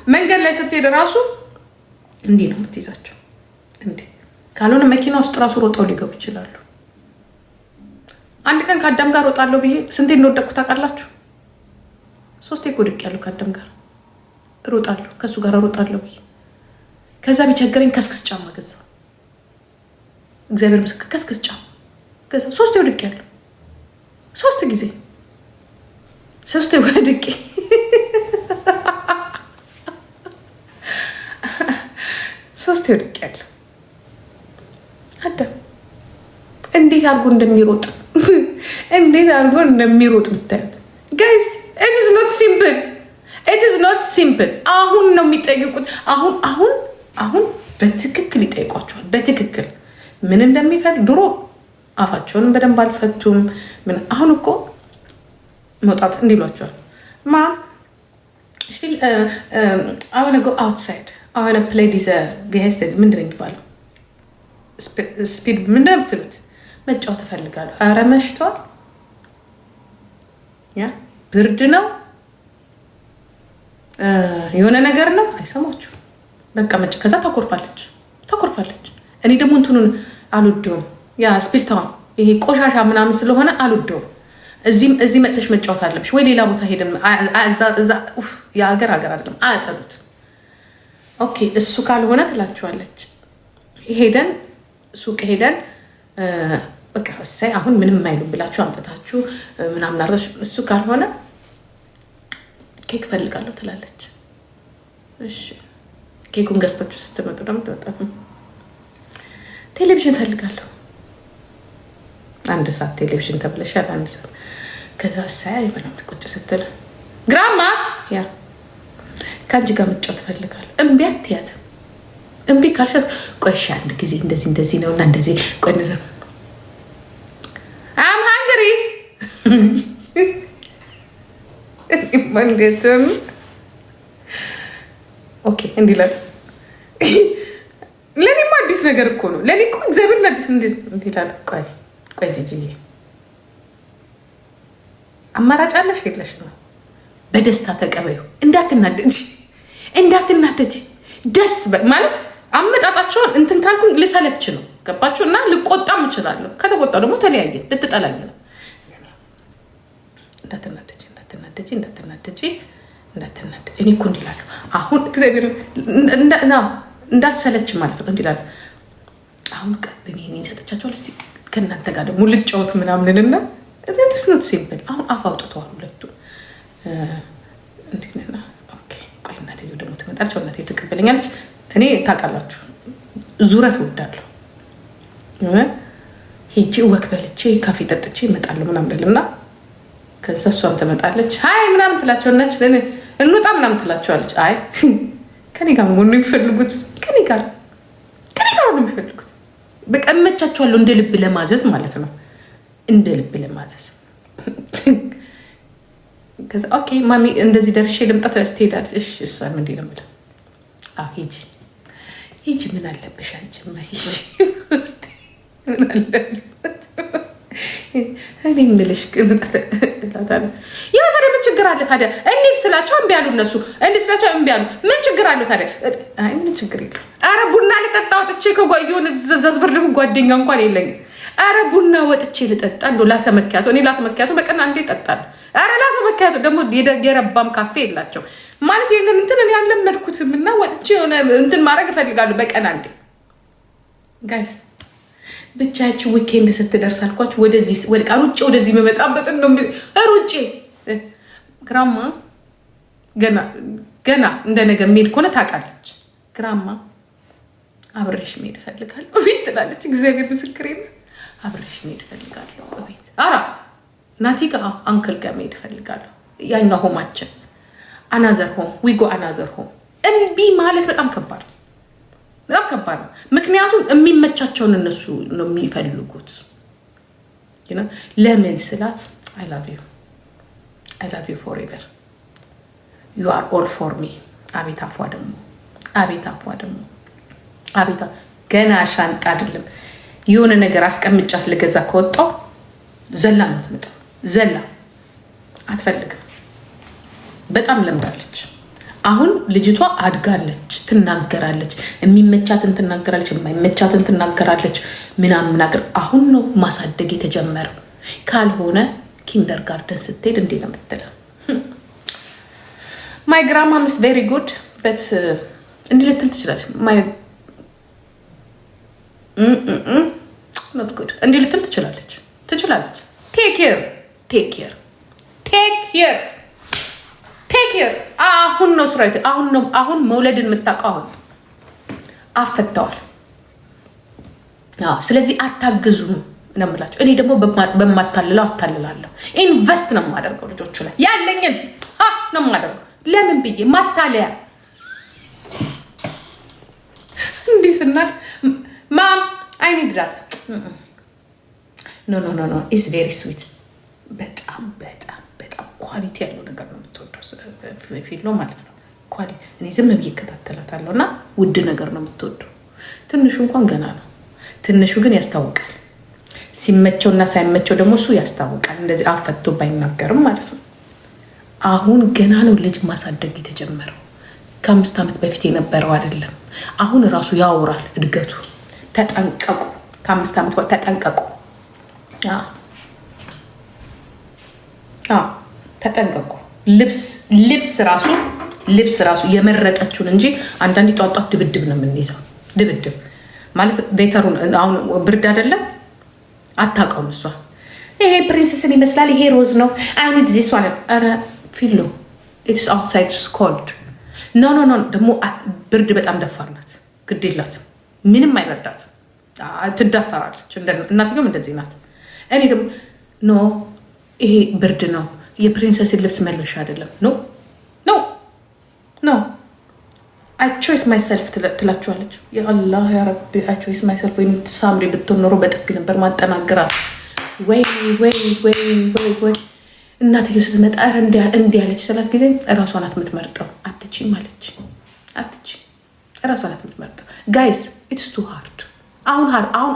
መንገድ ላይ ስትሄድ ራሱ እንዲህ ነው የምትይዛቸው። እንዲህ ካልሆነ መኪና ውስጥ ራሱ ሮጠው ሊገቡ ይችላሉ። አንድ ቀን ከአዳም ጋር ሮጣለሁ ብዬ ስንቴ እንደወደቅኩ ታውቃላችሁ? 3 ወድቅ ያለው ከአዳም ጋር ሮጣለሁ፣ ከእሱ ጋር ሮጣለሁ ብዬ ከዛ ቢቸገረኝ ከስክስ ጫማ ገዛ። እግዚአብሔር ምስክር ከስክስ ጫማ ገዛ። 3 ወድቅ ያለው 3 ጊዜ 3 ወድቄ 3 ወድቅ ያለው አዳም እንዴት አድርጎ እንደሚሮጥ እንዴት አድርጎ እንደሚሮጥ ብታዩት ጋይስ። it is not simple, it is not simple። አሁን ነው የሚጠይቁት። አሁን በትክክል ይጠይቋቸዋል። በትክክል ምን እንደሚፈልግ ድሮ አፋቸውን በደንብ አልፈቱም። ምን አሁን እኮ መውጣት እንዲሏቸዋል። ማ I want to go outside, I want to play this ጌስted ምንድን ነው የሚባለው? ስፒድ ምንድን ነው ብትሉት መጫወት እፈልጋለሁ። ኧረ መሽቷል፣ ያ ብርድ ነው፣ የሆነ ነገር ነው። አይሰማችሁ በቃ መጭ ከዛ ታኮርፋለች። እኔ ደግሞ እንትኑን አልወደውም። ያ ስፒልታውን ይሄ ቆሻሻ ምናምን ስለሆነ አልወደውም። እዚህ መጥተሽ መጫወት አለብሽ ወይ ሌላ ቦታ ሄደን እዛ የሀገር አይደለም አያጸሉት። ኦኬ እሱ ካልሆነ ትላችኋለች። ሄደን ሱቅ ሄደን በቃ እሰይ አሁን ምንም አይሉ ብላችሁ አምጥታችሁ ምናምን አርገሽ እሱ ካልሆነ ኬክ ፈልጋለሁ ትላለች። እሺ ኬኩን ገዝታችሁ ስትመጡ ደግሞ ተጣጣፉ። ቴሌቪዥን ፈልጋለሁ። 1 ሰዓት ቴሌቪዥን ተብለሻል። 1 ሰዓት ከዛ እሰይ ምንም ቁጭ ስትል ግራማ ያ ከአንቺ ጋር መጫወት ፈልጋለሁ። እምቢ አትያት። እምቢ ካልሻት ቆይሽ አንድ ጊዜ እንደዚህ ነውና እንደዚህ ቆይ አም ሃንግሪ መንገቱን ኦኬ እንዲላል። ለኔማ አዲስ ነገር እኮ ነው። ለኔ እኮ እግዚአብሔር አዲስ እንዲላል። ቆይ ጂጂዬ አማራጭ አለሽ የለሽ ነው? በደስታ ተቀበዩ። እንዳትናደጂ ደስ ማለት አመጣጣቸውን እንትን ካልኩኝ ልሰለች ነው። ገባችሁ? እና ልቆጣም እችላለሁ። ከተቆጣው ደግሞ ተለያየ ልትጠላኝ ነው። እንዳትናደጂ እኔ እኮ እንዲላለሁ አሁን እግዚአብሔር እንዳትሰለች ማለት ነው። እንዲላለሁ አሁን እኔ ሰጠቻቸዋል። እስኪ ከእናንተ ጋር ደግሞ ልጫወት ምናምንልና ስነት ሲምፕል አሁን አፍ አውጥተዋል ሁለቱ። እንዲና ቆይ እናትዬው ደግሞ ትመጣለች። እናትዬው ትቀበለኛለች። እኔ ታውቃላችሁ ዙረት እወዳለሁ። ሄጄ ወክ በልቼ ካፌ ጠጥቼ እመጣለሁ ምናምን እና ከዛ እሷም ትመጣለች። ሀይ ምናምን ትላቸውነች እንውጣ ምናምን ትላቸዋለች። አይ ከኔ ጋር ነው የሚፈልጉት። ከኔ ጋር ነው የሚፈልጉት። በቃ እመቻቸዋለሁ እንደ ልብ ለማዘዝ ማለት ነው። እንደ ልብ ለማዘዝ ከዛ ኦኬ ማሚ እንደዚህ ደርሼ ልምጣ ትሄዳለች። እሺ እሷም እንዲህ ነው የምለው። ሂጂ ምን አለብሽ አንቺማ ሂጂ ውስጥ ምን አለብሽ እኔ የምልሽ ግን ያ ታዲያ ምን ችግር አለ ታዲያ? እንሂድ ስላቸው እምቢ አሉ እነሱ። እንሂድ ስላቸው እምቢ አሉ። ምን ችግር አለ ታዲያ? አይ ምን ችግር የለም። ኧረ ቡና ልጠጣ ወጥቼ ከጓየሆነ ዘዝብር ደግሞ ጓደኛ እንኳን የለኝም። ኧረ ቡና ወጥቼ ልጠጣ እንደው ላተመኪያቱ እኔ ላተመኪያቱ በቀን አንዴ እጠጣለሁ። ኧረ ላተመኪያቱ ደግሞ የረባም ካፌ የላቸው ማለት ይሄንን እንትን እኔ ያለመድኩትም እና ወጥቼ የሆነ እንትን ማድረግ እፈልጋለሁ በቀን አንዴ። ጋይስ ብቻችሁ ዊኬንድ ስትደርስ አልኳችሁ ወደዚህ ወልቃ ሩጬ ወደዚህ መመጣበት ነው ሩጬ ግራማ ገና እንደነገ ሜድ ከሆነ ታውቃለች። ግራማ አብረሽ ሜድ እፈልጋለሁ ቤት ትላለች። እግዚአብሔር ምስክሬ ነው። አብረሽ ሜድ እፈልጋለሁ ቤት። አራ ናቲ ጋር አንክል ጋር ሜድ እፈልጋለሁ። ያኛው ሆማችን አናዘር ሆም ዊጎ አናዘር ሆም። እምቢ ማለት በጣም ከባድ ነው። ምክንያቱም የሚመቻቸውን እነሱ ነው የሚፈልጉት። ለምን ስላት I love you forever, you are all for me። አቤት አፏ ደግሞ አቤት ገና ሻንጣ አይደለም የሆነ ነገር አስቀምጫት ልገዛ ከወጣው ዘላ ነው የምትመጣው። ዘላ አትፈልግም። በጣም ለምዳለች። አሁን ልጅቷ አድጋለች፣ ትናገራለች፣ የሚመቻትን ትናገራለች፣ የማይመቻትን ትናገራለች ምናምን ነገር። አሁን ነው ማሳደግ የተጀመረው። ካልሆነ ኪንደር ጋርደን ስትሄድ እንዴ ነው የምትለው? ማይ ግራማ ምስ ቬሪ ጉድ በት እንዲህ ልትል ትችላለች። ኖት ጉድ እንዲህ ልትል ትችላለች። ቴክ ኬር አሁን ነው ስራ። አሁን መውለድን የምታውቀው አሁን አፈተዋል። ስለዚህ አታግዙ ነው የምላቸው። እኔ ደግሞ በማታልለው አታልላለሁ። ኢንቨስት ነው የማደርገው ልጆቹ ላይ ያለኝን ነው የማደርገው። ለምን ብዬ ማታለያ እንዲህ ስናል ማም አይ ኒድ ዛት ኖ ኢዝ ቬሪ ስዊት። በጣም ኳሊቲ ያለው ነገር ነው የምትወደው ፊልም ማለት ነው። ኳሊቲ እኔ ዝም ብዬ እከታተላታለሁ እና ውድ ነገር ነው የምትወደው። ትንሹ እንኳን ገና ነው። ትንሹ ግን ያስታውቃል። ሲመቸው እና ሳይመቸው ደግሞ እሱ ያስታውቃል። እንደዚህ አፈቶ ባይናገርም ማለት ነው። አሁን ገና ነው ልጅ ማሳደግ የተጀመረው። ከ5 ዓመት በፊት የነበረው አይደለም። አሁን ራሱ ያወራል እድገቱ። ተጠንቀቁ። ከ5 ዓመት በኋላ ተጠንቀቁ። ተጠንቀቁ። ልብስ ራሱ የመረጠችውን እንጂ አንዳንድ ጧጧት ድብድብ ነው የምንይዘው። ድብድብ ማለት ቤተሩን አሁን ብርድ አይደለም አታውቀውም እሷ። ይሄ ፕሪንሰስን ይመስላል፣ ይሄ ሮዝ ነው አይነት ዚስ ዋን ኧረ ፊሎ ኢትስ አውትሳይድ ስኮልድ ኖ ደግሞ ብርድ በጣም ደፋር ናት። ግድ የላትም ምንም አይበርዳትም። ትዳፈራለች። እናትየውም እንደዚህ ናት። እኔ ደግሞ ኖ ይሄ ብርድ ነው የፕሪንሰስን ልብስ መልበሻ አይደለም። ኖ አይ ቾይስ ማይሰልፍ ትላችኋለች። የአላህ ያ ረቢ አይ ቾይስ ማይሰልፍ። ወይ ሳምሪ ብትሆን ኖሮ በጥፊ ነበር ማጠናገራት። ወይ እናትየው ስትመጣ እንዲህ ያለች ስላት ጊዜ እራሷ ናት የምትመርጠው። አትችይም አለች። እራሷ ናት የምትመርጠው። ጋይስ ኢትስ ቱ ሃርድ። አሁን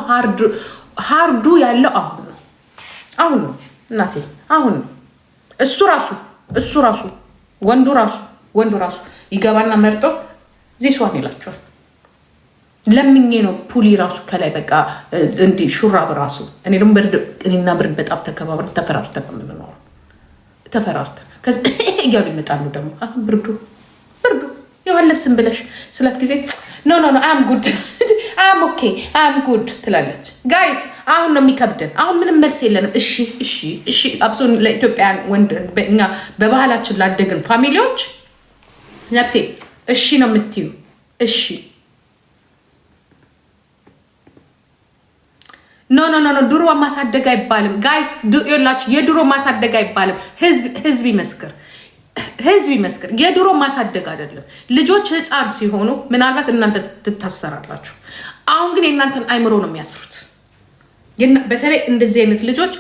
ሃርዱ ያለው አሁን ነው እናቴ፣ አሁን ነው። እሱ ራሱ ወንዱ ራሱ ይገባና መርጦ ዚስዋን ይላቸዋል። ለምኜ ነው ፑሊ ራሱ ከላይ በቃ እንዲህ ሹራብ ራሱ። እኔ ደግሞ እኔና ብርድ በጣም ተከባብረን ተፈራርተን ነው የምንኖረው። ተፈራርተን ከዚህ እያሉ ይመጣሉ ደግሞ ብርዱ የዋን ልብስም ብለሽ ስላት ጊዜ ኖ አም ጉድ አም ኦኬ አም ጉድ ትላለች። ጋይስ አሁን ነው የሚከብደን። አሁን ምንም መልስ የለንም። እሺ አብሶ ለኢትዮጵያን ወንድ እኛ በባህላችን ላደግን ፋሚሊዎች ነፍሴ እሺ ነው የምትዩ። እሺ ኖ ድሮ ማሳደግ አይባልም ጋይስ። ይላችሁ የድሮ ማሳደግ አይባልም። ህዝብ ይመስክር። የድሮ ማሳደግ አይደለም። ልጆች ህፃን ሲሆኑ ምናልባት እናንተ ትታሰራላችሁ። አሁን ግን የእናንተን አይምሮ ነው የሚያስሩት። በተለይ እንደዚህ አይነት ልጆች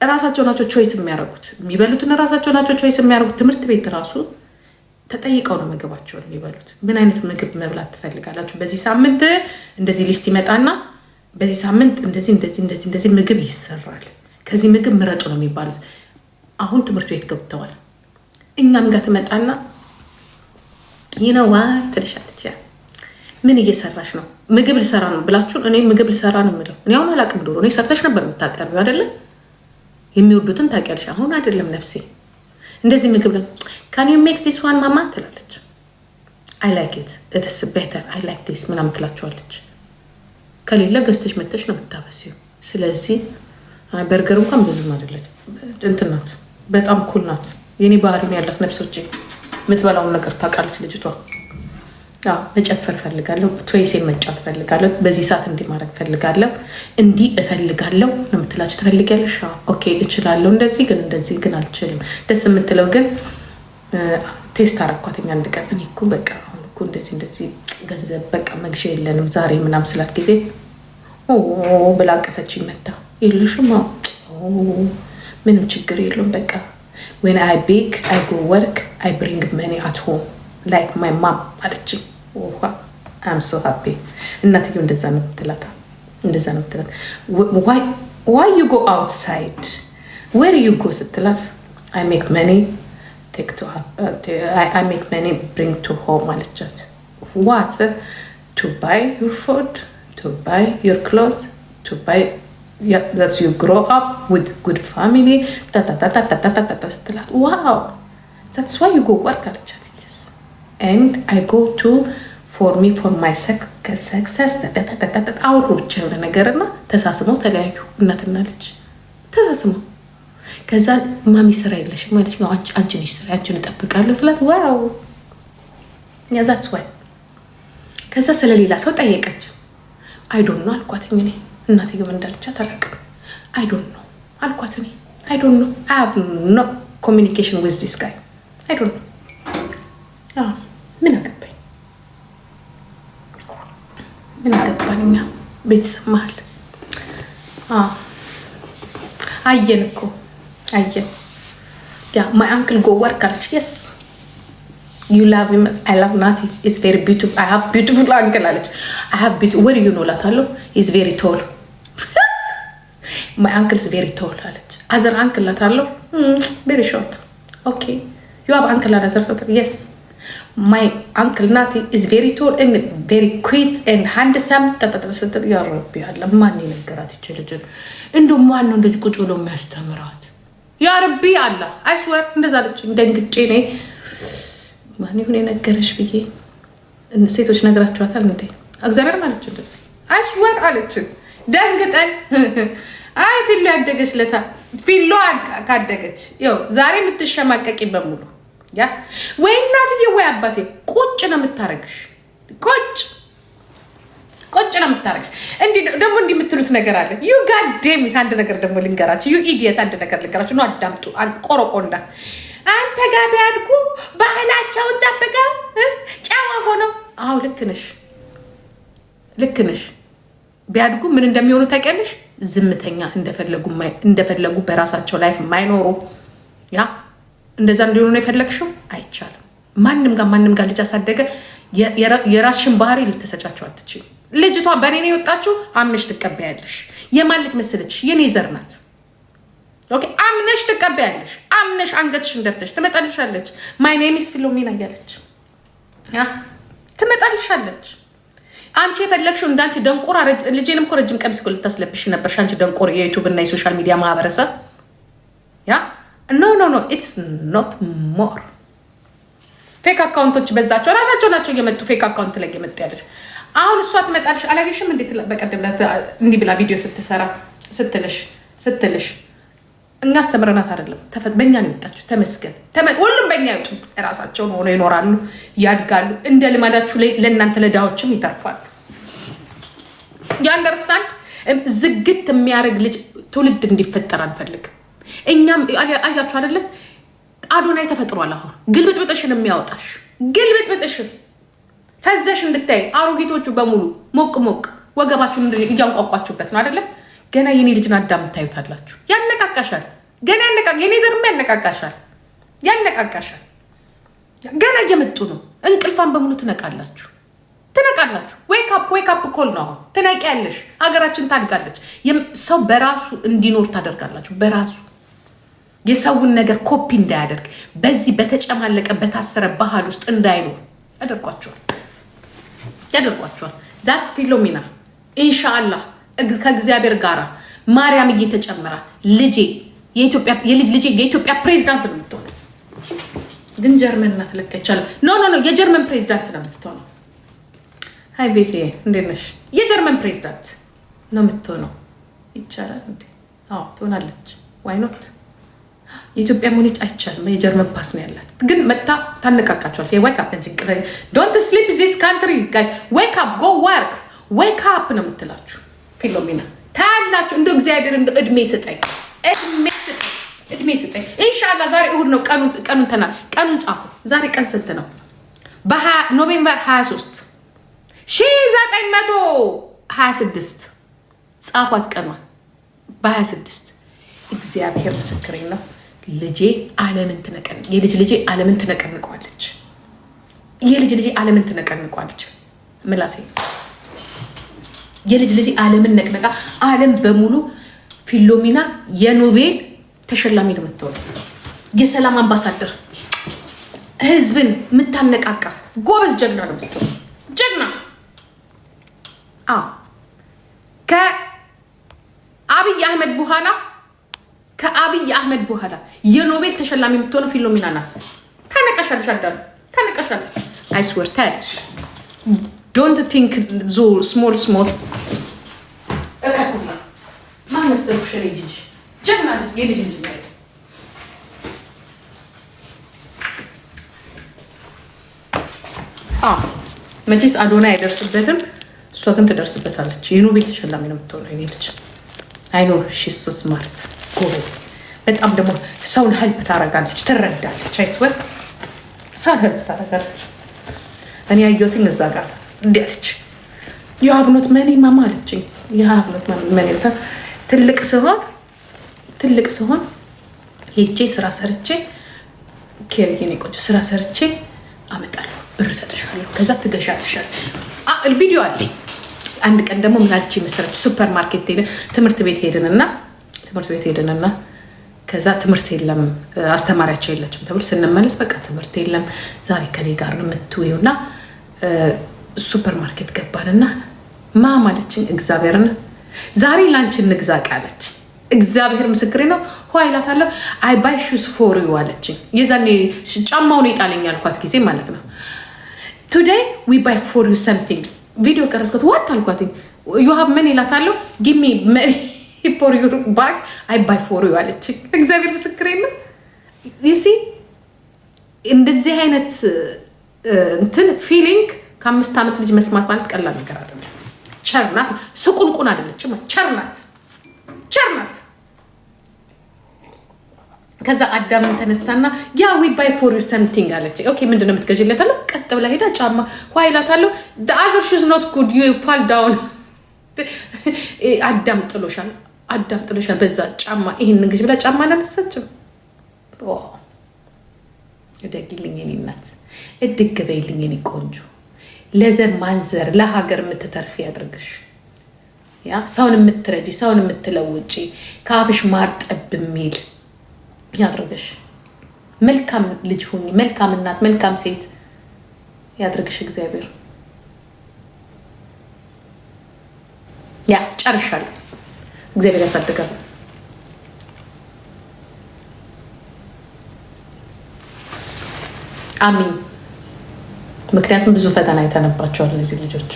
እራሳቸው ናቸው ቾይስ የሚያደርጉት። የሚበሉትን እራሳቸው ናቸው ቾይስ የሚያደርጉት። ትምህርት ቤት ራሱ ተጠይቀው ነው ምግባቸውን የሚበሉት። ምን አይነት ምግብ መብላት ትፈልጋላችሁ? በዚህ ሳምንት እንደዚህ ሊስት ይመጣና በዚህ ሳምንት እንደዚህ ምግብ ይሰራል፣ ከዚህ ምግብ ምረጡ ነው የሚባሉት። አሁን ትምህርት ቤት ገብተዋል። እኛም ጋር ትመጣና ይነዋ ትልሻለች። ያ ምን እየሰራሽ ነው? ምግብ ልሰራ ነው ብላችሁን፣ እኔ ምግብ ልሰራ ነው የምለው። እኔ አሁን አላቅም። ዶሮ እኔ ሰርተሽ ነበር የምታቀርቢው አይደለ? የሚወዱትን ታውቂያለሽ። አሁን አይደለም ነፍሴ እንደዚህ ምግብ ነው ካን ዩ ሜክ ዚስ ዋን ማማ ትላለች። አይ ላይክ ኢት ኢትስ ቤተር አይ ላይክ ዲስ ምናምን ትላችኋለች። ከሌለ ገዝተሽ መተሽ ነው የምታበሲው። ስለዚህ በርገር እንኳን ብዙም አይደለች እንትን ናት፣ በጣም ኩል ናት። የኔ ባህሪ ነው ያላት ነፍሶቼ። የምትበላውን ነገር ታውቃለች ልጅቷ። መጨፈር ፈልጋለሁ፣ ቶይሴን መጫት ፈልጋለሁ፣ በዚህ ሰዓት እንዲህ ማድረግ ፈልጋለሁ፣ እንዲህ እፈልጋለሁ ነው የምትላችሁ። ትፈልጊያለሽ? ኦኬ እችላለሁ፣ እንደዚህ ግን አልችልም። ደስ የምትለው ግን ቴስት አረኳትኝ አንድ ቀን። እኔ እኮ በቃ አሁን እኮ እንደዚህ ገንዘብ በቃ መግዣ የለንም ዛሬ ምናምን ስላት ጊዜ ብላ አቀፈችኝ መታ። የለሽም? ምንም ችግር የለውም በቃ when I bake I go work I bring money at home like my mom አለችኝ። I'm so happy። እናትየው እንደዛ ነው የምትላት። why you go outside where you go ስትላት I make money take to I make money bring to home አለቻት። what to buy your food, to buy your clothes, to buy that you grow up with good family wow that's why you go work አለቻት። yes and I go to for my success አውሩ ብቻ የሆነ ነገርና ተሳስመው ተለያዩ። እናትና ልጅ ተሳስመው ከዛ ማሚ ስራ የለሽም ማለት ነው አንቺ ነሽ ስራ አንቺን እጠብቃለሁ ስላት ዋው ያ that's why ከዛ ስለሌላ ሰው ጠየቀች። I don't know አልኳት። እኔ እናቴ ግን እንዳልቻት አላውቅም። I don't know አልኳት። እኔ I don't know I have no communication with this guy I don't know ምን አገባኝ ምን አገባኝ ቤተሰብ መሀል አየን እኮ አየን ያ my uncle go work አለች። yes you love him I love Nati is very beautiful I have beautiful uncle አለች። I have beautiful where you know ላታለሁ is very tall my uncle is very tall አለች። other uncle ላታለሁ very short okay you have uncle አለች። yes my uncle Nati is very tall and very quick and handsome ስትል ያ ረቢ ያለ ማን ይነገራት ይችላል ልጅ እንደው ማን ነው እንደዚህ ቁጭ ብሎ የሚያስተምራት ያ ረቢ አላ I swear እንደዛ አለች። ደንግጬ ነኝ ማን ይሁን የነገረሽ ብዬ ሴቶች ነግራችኋታል እንዴ እግዚአብሔር ማለት እንደዚህ I swear አለች። ደንግጠን አይ ፊሎ ያደገች ለታ ፊሎ ካደገች ይው ዛሬ የምትሸማቀቂ በሙሉ ያ ወይ እናትዬ ወይ አባቴ ቁጭ ነው የምታረግሽ ቁጭ ነው የምታረግሽ። እንዴ ደግሞ እንዲህ የምትሉት ነገር አለ you god damn it አንድ ነገር ደግሞ ልንገራችሁ you idiot አንድ ነገር ልንገራችሁ ነው አዳምጡ። ቆሮቆንዳ አንተ ጋር ቢያድጉ ባህላቸውን ጠብቀው ጨዋ ሆነው አዎ ልክ ነሽ ቢያድጉ ምን እንደሚሆኑ ታውቂያለሽ? ዝምተኛ እንደፈለጉ በራሳቸው ላይፍ የማይኖሩ ያ እንደዛ እንዲሆኑ ነው የፈለግሽው? አይቻልም። ማንም ጋር ልጅ አሳደገ የራስሽን ባህሪ ልትሰጫቸው አትችይም። ልጅቷ በኔ ነው የወጣችው አምነሽ ትቀበያለሽ። የማን ልጅ መሰለች? የኔ ዘር ናት። ኦኬ አምነሽ ትቀበያለሽ። አምነሽ አንገትሽን ደፍተሽ ትመጣልሻለች። ማይ ኔም ኢዝ ፊሎሚና እያለች ያ ትመጣልሻለች። አንቺ የፈለግሽው እንዳንቺ ደንቆራ ልጄንም እኮ ረጅም ቀሚስ እኮ ልታስለብሽ ነበርሽ አንቺ ደንቆር የዩቲዩብ እና የሶሻል ሚዲያ ማህበረሰብ ያ ኖ ኢትስ ኖት ሞር ፌክ አካውንቶች በዛቸው ራሳቸው ናቸው እየመጡ ፌክ አካውንት ላይ እየመጡ ያለች። አሁን እሷ ትመጣልሽ አላገሽም እንዴት በቀደም እንዲህ ብላ ቪዲዮ ስትሰራ ስትልሽ እኛ አስተምረናት አይደለም በእኛ ነው የወጣችሁ። ተመስገን ሁሉም በእኛ ይወጡ ራሳቸውን ሆኖ ይኖራሉ ያድጋሉ። እንደ ልማዳችሁ ለእናንተ ለዳዎችም ይተርፋሉ። የአንደርስታንድ ዝግት የሚያደርግ ልጅ ትውልድ እንዲፈጠር አንፈልግም። እኛም አያችሁ አይደለም አዶናይ ተፈጥሯል። አሁን ግልብጥብጥሽን የሚያወጣሽ ግልብጥብጥሽን ፈዘሽ እንድታይ አሮጊቶቹ በሙሉ ሞቅ ወገባችሁን እያንቋቋችሁበት ነው አይደለም። ገና የኔ ልጅን አዳም ታዩታላችሁ። ያነቃቃሻል። ገና የኔ ዘርም ያነቃቃሻል። ገና እየመጡ ነው። እንቅልፋን በሙሉ ትነቃላችሁ። ዌክ አፕ ኮል ነው። ትነቂያለሽ። ሀገራችን ታድጋለች። ሰው በራሱ እንዲኖር ታደርጋላችሁ። በራሱ የሰውን ነገር ኮፒ እንዳያደርግ በዚህ በተጨማለቀ በታሰረ ባህል ውስጥ እንዳይኖር ያደርጓቸዋል። ዛስ ፊሎሚና ኢንሻአላህ ከእግዚአብሔር ጋር ማርያም እየተጨመራ ልጄ የኢትዮጵያ ፕሬዝዳንት ነው የምትሆነው። ግን ጀርመን ናት ለከቻለ ኖ የጀርመን ፕሬዝዳንት ነው የምትሆነው። ሃይ ቤቴ እንዴት ነሽ? የጀርመን ፕሬዝዳንት ነው የምትሆነው። ይቻላል እንዴ? አዎ ትሆናለች። ዋይ ኖት? የኢትዮጵያ ሙኒት አይቻልም። የጀርመን ፓስ ነው ያላት። ግን መጣ ታነቃቃቸዋለች። ዌክ አፕ ዶንት ስሊፕ ዚስ ካንትሪ ጋይስ ዌክ አፕ ጎ ወርክ ዌክ አፕ ነው የምትላችሁ ፊሎሚና ታያላችሁ። እንደው እግዚአብሔር እንደው እድሜ ስጠኝ ኢንሻአላህ። ዛሬ እሁድ ነው። ቀኑን ጻፉ። ዛሬ ቀን ስንት ነው? ኖቬምበር 23 1926 ጻፏት ቀኗን በ26 እግዚአብሔር ምስክሬ ነው። ልጄ የልጅ ልጄ ዓለምን ትነቀንቀዋለች። ምላሴ የልጅ ልጄ ዓለምን ነቅነቃ ዓለም በሙሉ ፊሎሚና የኖቤል ተሸላሚ ነው የምትሆነው። የሰላም አምባሳደር ህዝብን የምታነቃቃ ጎበዝ ጀግና ነው የምትሆነው። ጀግና ከአብይ አህመድ በኋላ የኖቤል ተሸላሚ የምትሆነው ፊሎሚና ናት። ታነቃሻለሽ፣ አዳሉ ታነቃሻለሽ። አይስወር ታያለሽ። ዶንት ቲንክ ዞ ስሞል እከኩላ ማን መሰሉሽ? ልጅ ጀግና ልጅ የልጅ ልጅ ነው። መቼስ አዶና አይደርስበትም፣ እሷ ግን ትደርስበታለች። የኖቤል ተሸላሚ ነው የምትሆነው የኔ ልጅ። አይኖ ሺ ሶ ስማርት ጎበዝ። በጣም ደግሞ ሰውን ሄልፕ ታደርጋለች፣ ትረዳለች። አይስወር ሰውን ሄልፕ ታደርጋለች። እኔ ያየሁትኝ እዛ ጋር እንዲህ አለች። የሀብኖት መኔ ማማ አለችኝ። የሀብኖት መኔ ትልቅ ስሆን ሄጄ ስራ ሰርቼ ኬርጌኔ ቆንጆ ስራ ሰርቼ አመጣለሁ፣ ብር ሰጥሻለሁ፣ ከዛ ትገዣልሻል። ቪዲዮ አለኝ። አንድ ቀን ደግሞ ምን አለች መሰለች? ሱፐር ማርኬት ትምህርት ቤት ሄድንና ከዛ ትምህርት የለም አስተማሪያቸው የለችም ተብሎ ስንመለስ በቃ ትምህርት የለም ዛሬ ከኔ ጋር ነው የምትውይው እና ሱፐር ማርኬት ገባንና ማማ አለችኝ። እግዚአብሔርን ዛሬ ላንቺ እንግዛ ቃለች። እግዚአብሔር ምስክሬ ነው። ኋይላት አለ አይ ባይ ሹዝ ፎር ዩ አለችኝ። የዛኔ ጫማውን የጣለኝ ያልኳት ጊዜ ማለት ነው። ቱዴይ ዊ ባይ ፎር ዩ ሰምቲንግ ቪዲዮ ቀረጽኩት። ዋት አልኳት። ዩ ሃቭ መኒ እላታለሁ። ጊቭ ሚ መኒ ፎር ዩ ባክ አይ ባይ ፎር ዩ አለችኝ። እግዚአብሔር ምስክሬ ነው። ዩሲ እንደዚህ አይነት እንትን ፊሊንግ ከ5 ዓመት ልጅ መስማት ማለት ቀላል ነገር አይደለም። ቸርናት ስቁንቁን አይደለችም። ቸርናት ከዛ አዳምን ተነሳና ያ ዊ ባይ ፎር ዩ ሰምቲንግ አለች። ኦኬ ምንድነው የምትገዥለት አለ። ቀጥ ብላ ሄዳ ጫማ ዋይላት አለው the other shoes not good you fall down አዳም ጥሎሻል በዛ ጫማ ይሄን ግዥ ብላ ጫማ አላነሳችም። እደግልኝ የኔ እናት፣ እድግ በይልኝ የኔ ቆንጆ። ለዘር ማንዘር ለሀገር የምትተርፊ ያድርግሽ። ያ ሰውን የምትረጂ ሰውን የምትለውጪ ከአፍሽ ማር ጠብ የሚል ያድርግሽ። መልካም ልጅ ሁኚ፣ መልካም እናት፣ መልካም ሴት ያድርግሽ እግዚአብሔር። ያ ጨርሻለሁ። እግዚአብሔር ያሳድጋት። አሚን። ምክንያቱም ብዙ ፈተና አይተነባቸዋል እነዚህ ልጆች።